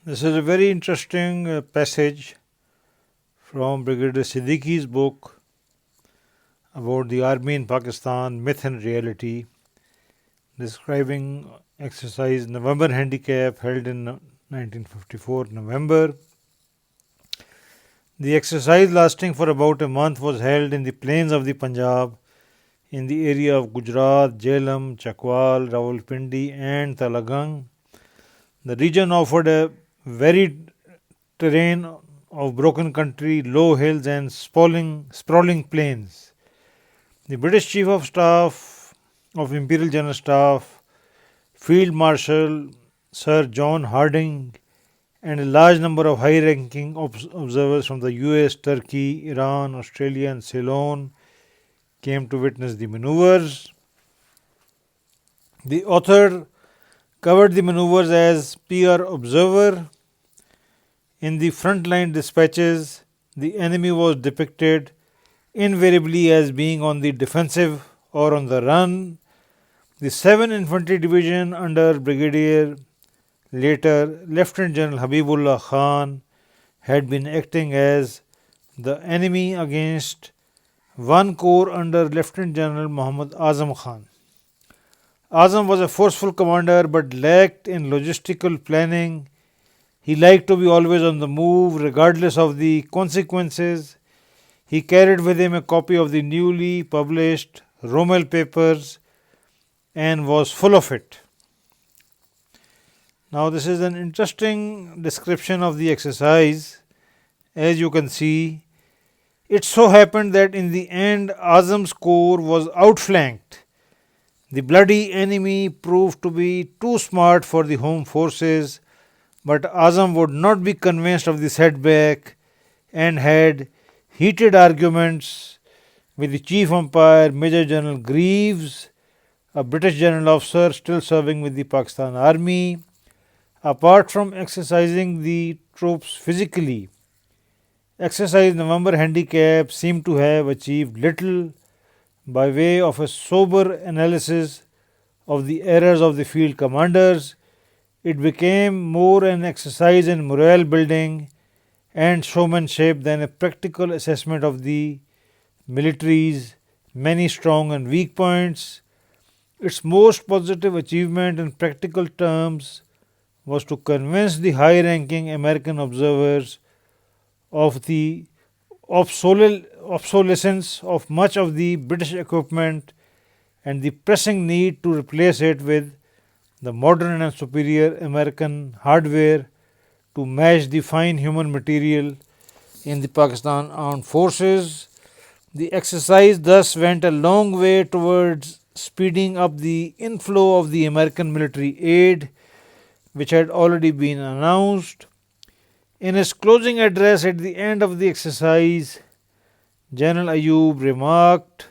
This is a very interesting passage from Brigadier Siddiqui's book about the army in Pakistan, myth and reality, describing exercise November Handicap held in 1954 November. The exercise, lasting for about a month, was held in the plains of the Punjab, in the area of Gujarat, Jhelum, Chakwal, Rawalpindi, and Talagang. The region offered a varied terrain of broken country, low hills, and sprawling plains. The British Chief of Staff of Imperial General Staff, Field Marshal Sir John Harding, and a large number of high ranking observers from the US, Turkey, Iran, Australia, and Ceylon came to witness the maneuvers. The author covered the maneuvers as PR observer. In the frontline dispatches, the enemy was depicted invariably as being on the defensive or on the run. The 7th Infantry Division under Brigadier, later Lieutenant General Habibullah Khan, had been acting as the enemy against one corps under Lieutenant General Muhammad Azam Khan. Azam was a forceful commander but lacked in logistical planning. He liked to be always on the move, regardless of the consequences. He carried with him a copy of the newly published Rommel papers and was full of it. Now, this is an interesting description of the exercise. As you can see, it so happened that in the end, Azam's corps was outflanked. The bloody enemy proved to be too smart for the home forces, but Azam would not be convinced of the setback and had heated arguments with the Chief Umpire, Major General Greaves, a British general officer still serving with the Pakistan Army. Apart from exercising the troops physically, exercise November Handicap seemed to have achieved little by way of a sober analysis of the errors of the field commanders. It became more an exercise in morale building and showmanship than a practical assessment of the military's many strong and weak points. Its most positive achievement in practical terms was to convince the high ranking American observers of the obsolescence of much of the British equipment and the pressing need to replace it with the modern and superior American hardware to match the fine human material in the Pakistan Armed Forces. The exercise thus went a long way towards speeding up the inflow of the American military aid, which had already been announced. In his closing address at the end of the exercise, General Ayub remarked,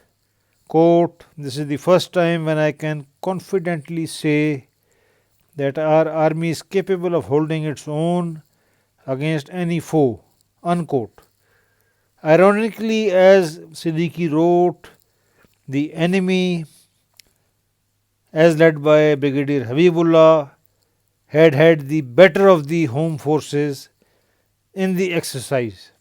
quote, "This is the first time when I can confidently say that our army is capable of holding its own against any foe." Unquote. Ironically, as Siddiqui wrote, the enemy, as led by Brigadier Habibullah, had the better of the home forces in the exercise.